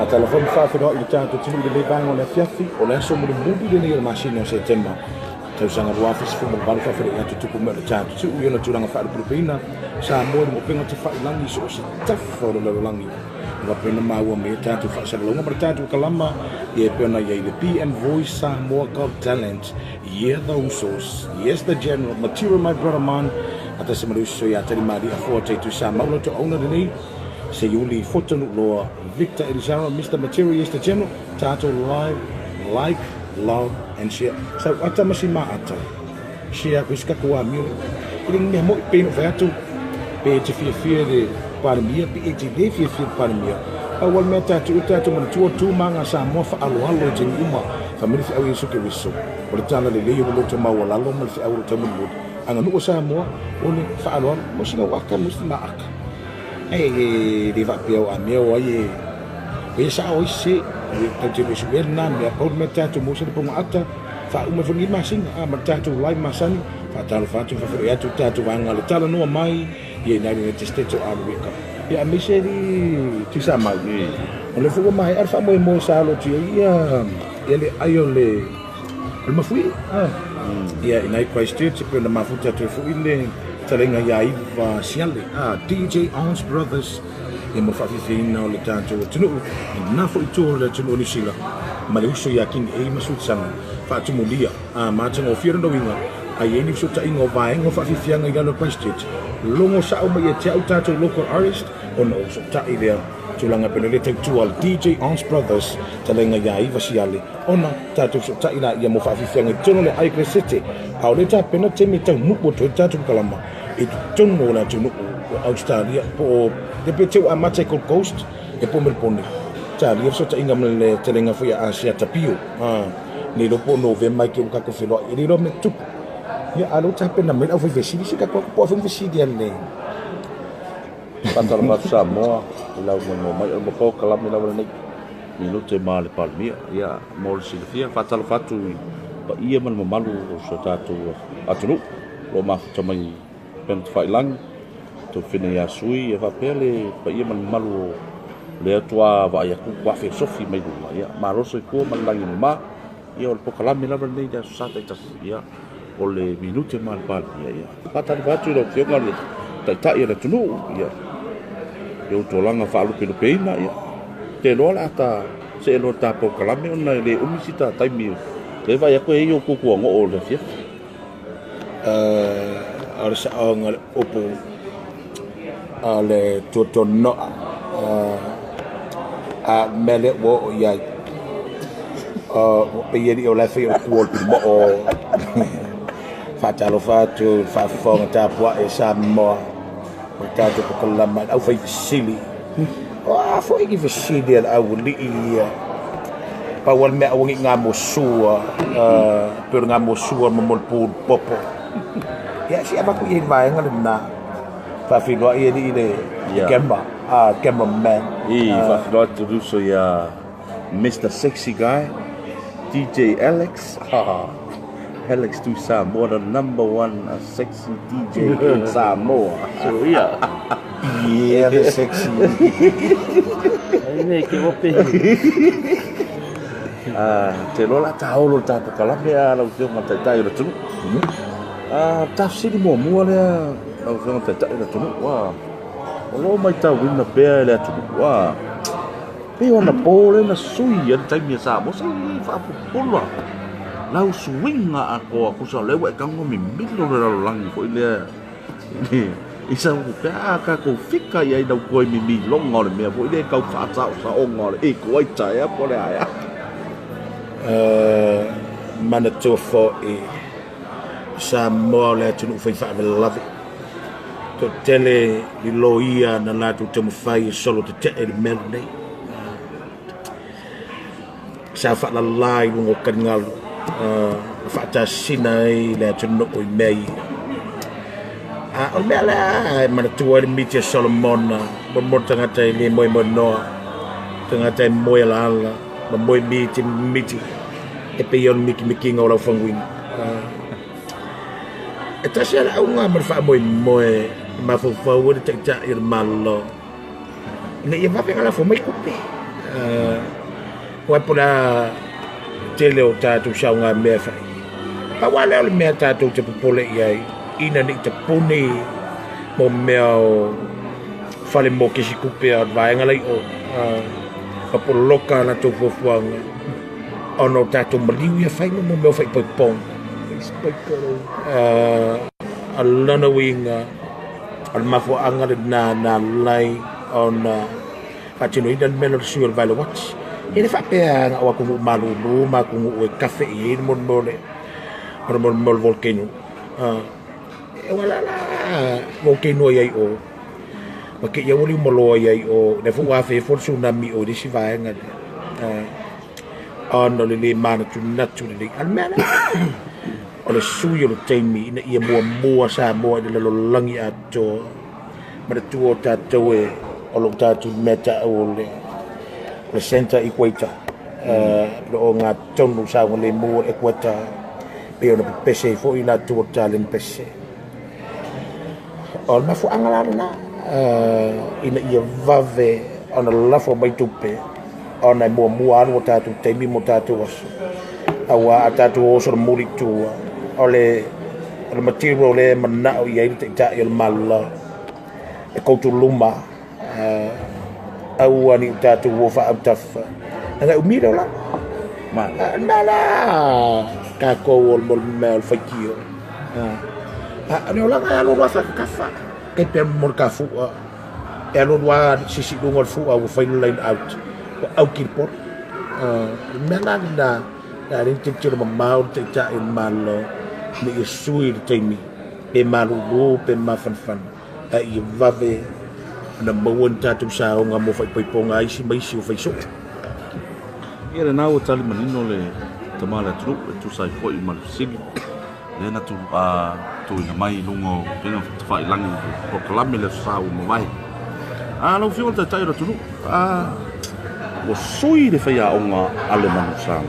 telefon whawhiroa I tātou tinu I le vanga o le fiafi o le aso mulu mubi le ni o le masina o September. Tau sanga ruafis fu mulu baru whawhiri atu tupu me le tātou tu ui ona tūranga whaare pulupina sa mua ni mo penga te whailangi so se tawha o le lalangi. Wa pena maua me tātou whaasaralonga ma tātou kalama I e pena I the PM Voice Samoa Got Talent. Yeah, the Usos. Yes, the General. Material, my brother man. Ata se maruso ya tari mari a fua te tu sa maula to ona ni. Se yuli fotonu loa Victor Elizaro, Mr. Material, yes, the General. Tato live, like, love, and share. So ata masima ata. Share kuska kua miu. Iling me mo peno veatu. Pe te fia de palemia, pe te de fia palemia. Awal me tātou mana tua manga sa moa whaaloalo I tini uma whamiri fi au I suke wiso. O le tāna le leo lo te maua lalo ma le fi au lo te munwood. Anga nuko sa moa o le whaaloalo mo singa waka musti maaka. E le wapea o a mea o ai e sa o se tau te wiso e na mea pau me tātou mo se le ponga ata wha uma whangi masinga ma tātou lai masani wha tālo whātou whawhiri atu tātou wanga le tala noa mai I nari ne te steto alu wika. Ya miseri tu sama ni. Oleh fuga mai arfa mo salo tu ya ele ayo le mafui. Ya inai Christchurch pe na mafuta tu fu ile talenga ya iva siale. DJ Ons Brothers e mo fafifina le tanto tunu na fu tu le tunu ni sila. Maluso ya king e masutsan fa tu mulia. Ma tanga ofira no winga. Ai ni suta ingo vai ngo fafifianga I galo Christchurch. Longo sa o mai te au tato local artist on also tai there tulanga penelete tu al DJ Ons Brothers talenga ya iva siale ona tato so tai na ia mo fafifianga tono le High City au le ta pena te mita mupo to tato kalama e tono na tono Australia po de peteu a Magical Coast e po Melbourne ta lia so tai ngam le talenga fu ya Asia tapio ni lo po November ke ka ko felo I lo me tu ya alo ta pena me au fesidi se ka ko po fesidi ane Patar mat Samoa lau mo mai o ko kalam lau nei minute mal palemia ya mol silfia fatal fatu pa ia man malu so tatu atunu lo ma chamai pen failang to fine ya sui e va pele pa ia man malu le tua va ya ku wa filosofi mai du ya maro so ko man langi ma ia o ko kalam lau nei ya sa ta ya o le minute mal palemia ya fatal fatu lo tio ngal ta ia tunu ya yo tolanga faalu peina ya te lola ata se lo ta po kalame ona le umisita taimi le vai ko e yo ku ku ngo o le fia ar sa ngal opo ale totono a mele wo ya pe yedi o la fi o ku mo o fatalo fatu fa fonga ta po e sa mo Tato ko kalama au fai sili foi que sili au li pa wal me au nga mo sua per nga mo sua mo popo ya siapa ku yin mai ngal na fa fi lo ye di le kemba man fa fi lo tu so ya Mr. Sexy Guy DJ Alex Alex to Samoa, the #1 sexy DJ in Samoa. So yeah, the sexy. Ini kau pe. Te lola tau lo tato kalame la usio mata tai lo tunu. Tafsiri mo le la usio mata tai lo tunu. Wa. Lo mai tau wina pe le tunu. Wa. Pe ona pole na sui an tai mi sa mo sa fa pula. Lau swinga ako sa lewe kang mo mimilo na lang ko ile isa ko ka ko fika ya daw ko mi long ngol me ko ile ka fa sa ngol e ko ai tai po le aya mana to fo e sa mo le tu fa fa love to tele di loia na la tu te mo fai solo te e merne sa fa la lai ngo kangal fata sinai le tunu o mei o mela mana tua miti Solomon mo tangata ni mo no tangata mo la mo miti e pe yon miki ngora fangwin e ta sia au nga mar fa mo ma fo fa wo te ta ir malo ne ia va pegar la fo mai kupe Wa pula tele o tātou saunga mea whai. Pa wale ole mea tātou te popole iai, ina ni te pune mo mea o whale mo kesi kupe a vaenga lei o pa pula loka na tō fuafuanga. Ono tātou maliwi a whai mo mea whai paipong. A lana winga, al mafu angare na lai on patino ina melo sui al vale watch. Ele fa pea nga wa kungu malu ma kungu e kafe i mon mol volcano. E wala la volcano ai o. Ma ke ya woli molo ai o ne fu wa fe for tsunami o di si va nga. Ono le mana tu naturally al mena. O le sui o le teimi ina ia mua sa mua le lo langi ato. Ma le tuo tātou e o lo tātou meta o le center equator. Lo ngā tonu sa le mua equator. Pe ona pese fo ina tuo talen pese. O ma fu angala na ina ia vave ona lafo mai tupe. Ona mua anu o tātou teimi mo tātou aso. Awa a tātou oso le muri tua. Ole material le manao ia te ta il mala e koutu luma au ani tātou wo fa aptafa. Nga umira la. Mala ka ko mol mel fakio. Ani ola ka lo fa kafa. Ke pe mor ka fu. E lo wa sisi ngol fu au final line out. Au kirpor. Mala na rin titiro mamau te ta il malo. Ni sui de temi. Pe malu pe mafanfan. I vave na mawon tātou sa o ngā mo whai paiponga isi maisi o whaiso. Ia re nāua tali manino le tamala tru e tu sai fo I malusili. Le na tu ina mai lungo pena whai langi proklami le sa o mawai. Lau whio te taira tunu. O sui le whai a o ngā ale manu sa.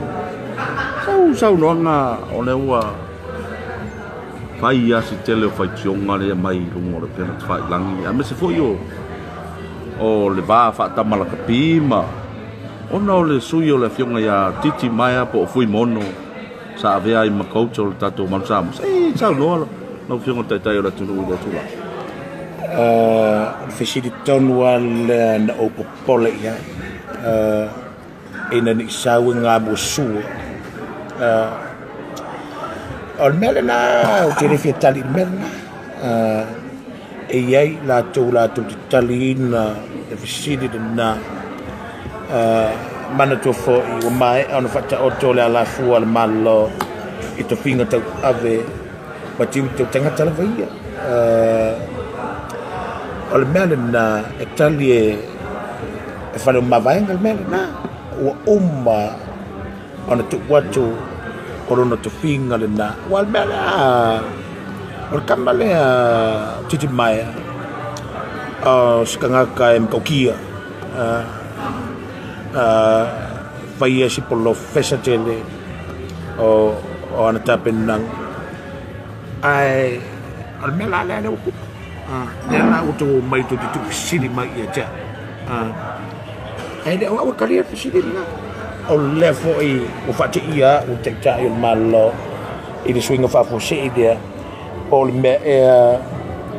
Sau noanga o le ua Fai asi tele o fai tionga le mai lungo le pena te fai langi. A me se foi o le vā whaata malaka pima. Ona o le sui o le fionga ia titi maia po o fui mono. Sa avea I makouta o le tatou manusamos. Sau noa lau fionga taitai o le tunu ui le tula. Fesiri tonu al na opo pole ia. Ina ni sau ngā mo sua. Al melena o te refi tali melena e iai la tu te tali na e fisidi na mana to fo I o mai ona fata o tole ala fu al malo I to finga tau ave ma tiu te tangata la vaia al melena e tali e whanu mawaenga al melena o umma ona tu watu Corona to finga le na wal mela o kamale titi mai skanga ka em kokia vai si polo fesatele o ana tapenang ai al mela le o nela o to mai to tu sini mai ya ja ai de o kalia sini na o lefo I o fate ia o te ta il malo I le swing of afo se idea o le me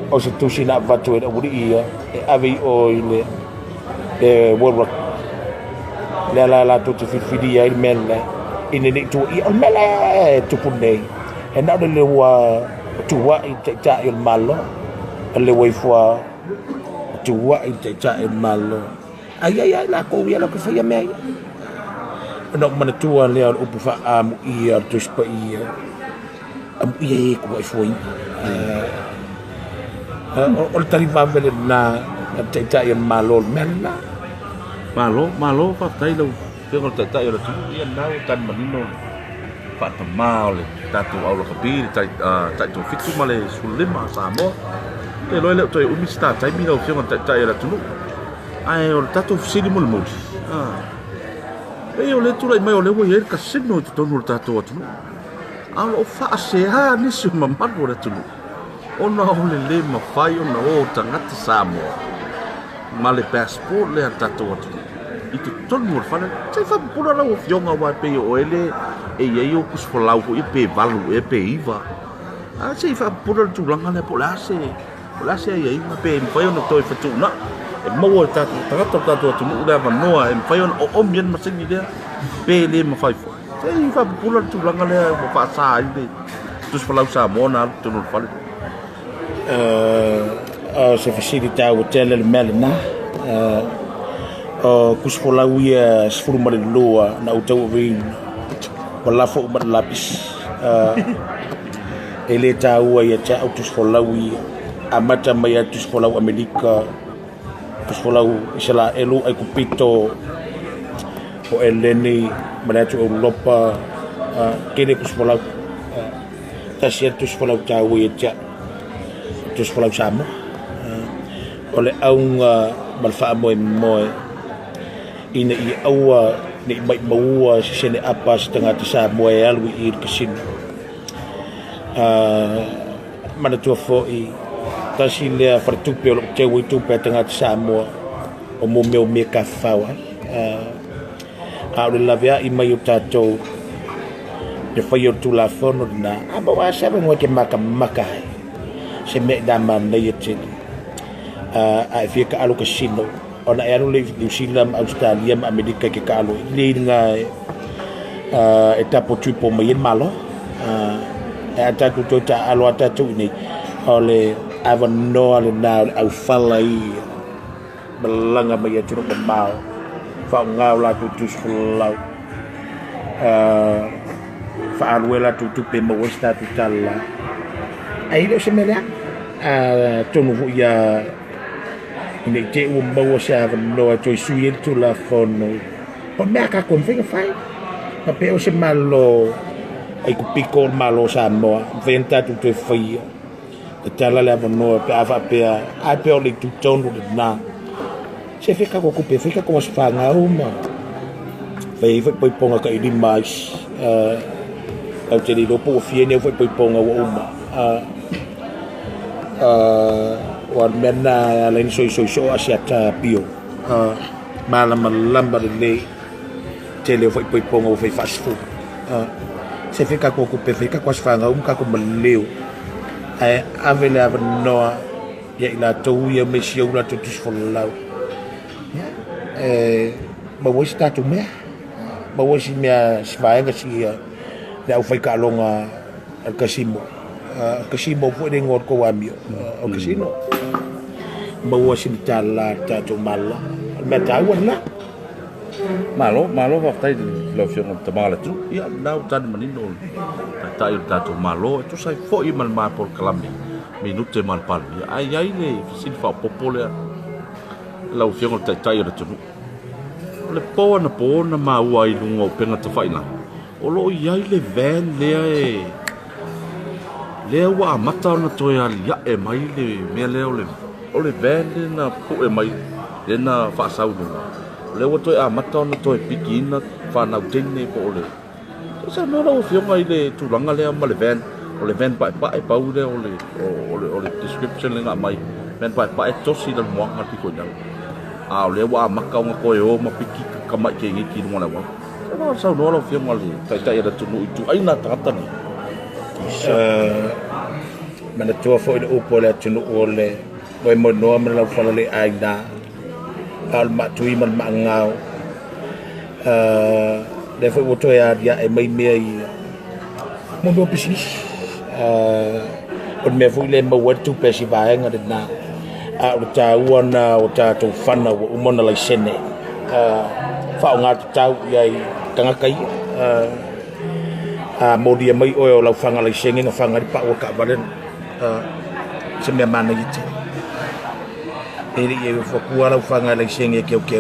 o se tu sina vatu e uri ia e ave o ile e world la tu te fidi ia il mele in ne tu I al mele tu punei e na le wa tu wa I te ta il malo le wa fo tu wa I te ta il malo ai la ko ia lo que fai me no mana tua lea o upu wha amu ia tu spa ia amu ia ko ai foi o le tali vavele na te tai malo mena malo fa tai lo ke o te tai o tu ia na o tan manino fa ta mal tatu au lo kabir tai tu fitu male sulima sa mo e lo le to e umista tai mi lo ke o te tai o tu ai o tatu sini mo mo e o le tura mai o le wo yer ka sino te tonu tato atu alo fa se ha ni su mamaro le tunu ona o le ma fai ona o tangata samo ma le passport le tato atu i te tonu o whana, te whapura rau o fionga wai pe o ele, e iei o kus whalau ko i pe valu, e pe iwa. A te whapura tūlanga le po lase e iei, ma pe mwhai ona toi whatuna, e maua e tātou, tangata tātou atu nuu lea manoa, e mwhai ona o omien masingi lea, pe le ma whaifo. Te whapura tūlanga lea, mo whaasa ai le, tus whalau sa mona, tunu o whale. Se facilita o tele le mele na kus folau ia sfuru mare loa na utau ring wala fo mar lapis ele tau ia cha autus folau ia amata mai autus folau Amerika tus folau isala elu ai kupito o eleni maratu Europa kene kus folau tasiatus folau tau ia cha tus folau sama ole aunga malfa moe ina i aua ni mai maua sene apa setengah tisa moe alwi ir kasino mana tua foi tasile fartupe o te witupe tengah tisa moa o mo me ka fawa ole lavia i mai o tato de foi o tu la fono na aba wa sabe mo ke maka se me da man na yete a fica alo casino ona ero le New Zealand Australia Amerika ke kalo le nga etapo tipo mai malo ata tu ta alo ata tu ni ole avano ale na au falai belanga mai tu no mau fa ngau la tu fulau fa alwela tu pe mo sta tu talla ai lo se mele tu no ya ine te o mau sa no to suir tu la fono o me ka con figa fai ma pe o se malo ai ku pico malo sa mo venta tu te fai te tala la no pe ava pe a pe o le tu tono na se fica ko ku pe fica como se fa nga uma fai foi ponga ka idi mais au te di dopo fiene foi ponga uma wan mena len so asiata pio malamba le tele foi pongo foi fast food se fica com o fica com as fanga ka ko maleu avela no ya ila to ya mesio la to tus folau ma wo sta tu me ma wo si me svaenga si da foi ka longa al casino foi de ngor ko amio o casino bawa sin tala ta to mala me ta wala malo waktai lo fiong ta mala tu ya nau tan manino ta to malo tu sai fo i mal ma por kalami minute mal pal ai le sin fa popole lo fiong ta yo tu le po na ma wa i lungo penga ta faina o lo ai le van le wa mata na to ya e mai le me le ole vende na pu e mai le na fa sau no le wo to a mata na to pikina fa na tenne po ole sa no lo fio mai le tu langa le ma le ven pa pa ole description le na mai ven pa to si le mo ngal piko na a le wa maka nga ko yo ma piki ka mai ke ngi ki mo na wa sa no lo fio mai tai da tu no tu ai na tata ni mana tua fo le upo le tu no ole Boy mo no man la fala le aida al ma tui man ma ngau le foi woto ya e mai me mo do business on me foi le mo watu pe si va nga na a ta wana o ta to fana o mona la sene fa nga ta ya tanga kai mo dia mai o la fanga la sene nga fanga pa o ka valen se me mana yiti ele e fo kuala fanga le senge ke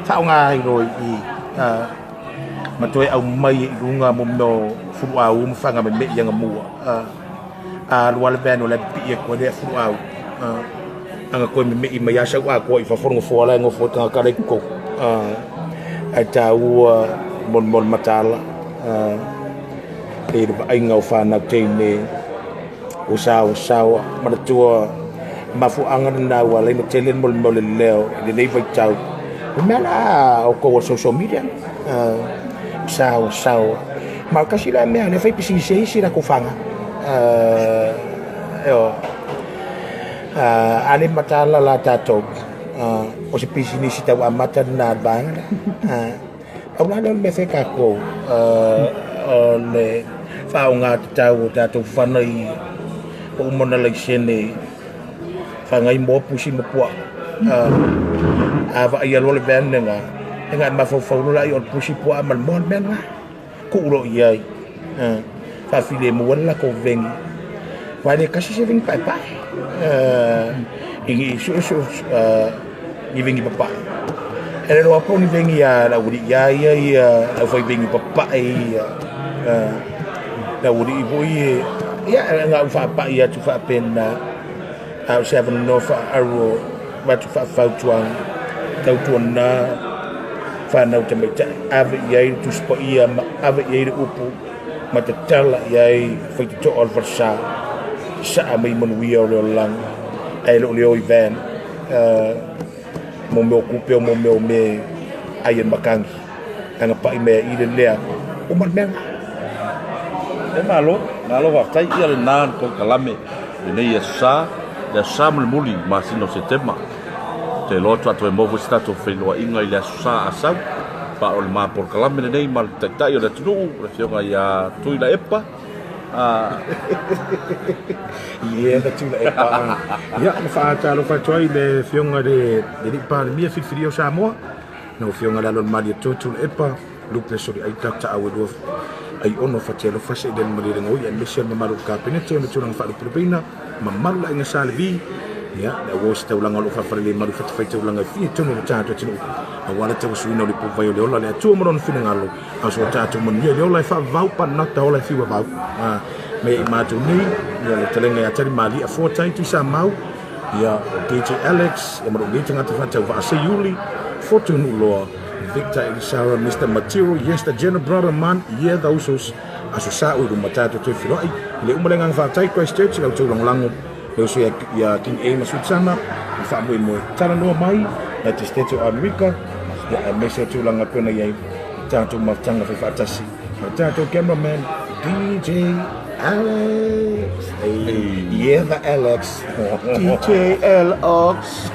faunga roi i matoi au mai runga mo no fu au fanga me yang mo lual ben le pi ko de fu au anga ko me me ya sa ko i fa fo la ngo fo ta ka le ko ata u mon matala e ba ai ngau fa na tene usawa mana tua mafuanga na wala ina telen mol leo le nei vai tau mela o ko social media sao ma kasi la me ne fai pisi si la ko fanga ale matala la tato o se pisi ni si tau amata na banga au la me fe ka ko le faunga tau tato fanai o mona le sene fangai mo pusi mo pua ava ia lo le venenga enga ma fo la yo pusi pua mal mon menga ku ro ia fa file mo la ko vengi wa le kasi se ving pai ingi su ni vengi papa ele lo apo ni vengi ya la uri ya la foi vengi papa la uri boy ya nga fa pa ya tu fa pena au seven no fa aro ba tu fa tuang tau tuana fa na te meta ave ya tu spo ia ave ya upu mata tala ya fa tu all versa sa mai mon wi o lang ai lo leo event mo me ocupe mo me ai en makangi anga pa me i le lea o man men e malo wa tai ia le nan ko kalame nei ya sa muli masino setema te lo to mo vista to felo inga ile sa asa pa o ma por kalame nei mal tai o le tunu le fionga ya Tuilaepa da Tuilaepa ya fa talo fa toi le fionga de palemia fifrio Samoa no fionga la lon mali Tuilaepa lupe sori ai tata au do ai ono fatelo fase den mali de ngoi en mission mamaru kabinete no tulang fa Filipina mamaru la inga salvi ya da was te ulang lo fa fale maru fa fa te ulang fi tono tato tino awala te suina le po vai le ola le tu mo no fina ngalo aso tato mo le ola fa vau pa na ta ola fi wa vau me ma tu ni ya le telenga ya tari mali a 4 time tu sa mau ya DJ Alex e mo ni tanga te fa te va se yuli fortune lo Victor Elisara, Mr. Material, yes, the general brother man, yeah, those aso sa o matato to filoi. Le umalengang fa tai Christchurch la tulong lango. Le so ya King Amos Utsana, fa mo tara no mai, na te State of America, ya mese tulanga pena ya tato matanga fa tasi. Tato cameraman DJ Alex. Hey, yeah, the Alex. DJ Alex.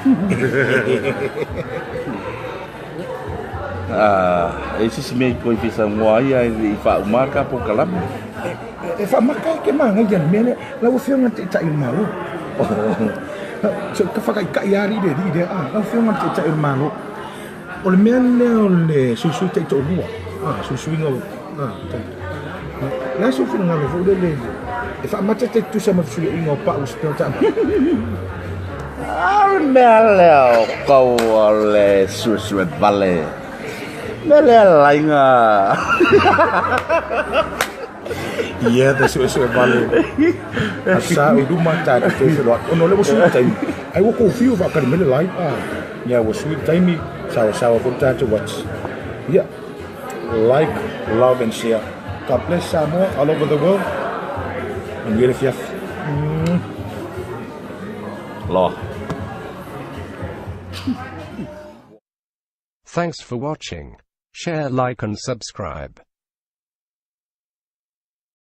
Esse meio que fez a moia e fa marca por calam. E fa marca que manga yan mele la o fiona te ta irmalo. So ka fa ka yari de la o fiona te ta irmalo. O le mele o le su te to lua. Su ngo. La su fina ngo fo le. E fa mate te tu sama su ngo pa o sto ta. Mele ko le su vale. Mele lainga. Iya, da su vale. Asa o du mata te felo. Ono le su tai. Ai wo ko fiu va ka mele lai. Ya wo su tai mi sa ko ta to watch. Yeah. Like, love and share. God bless Samoa all over the world. And weer fiaf. Law. Thanks for watching. Share, like and subscribe.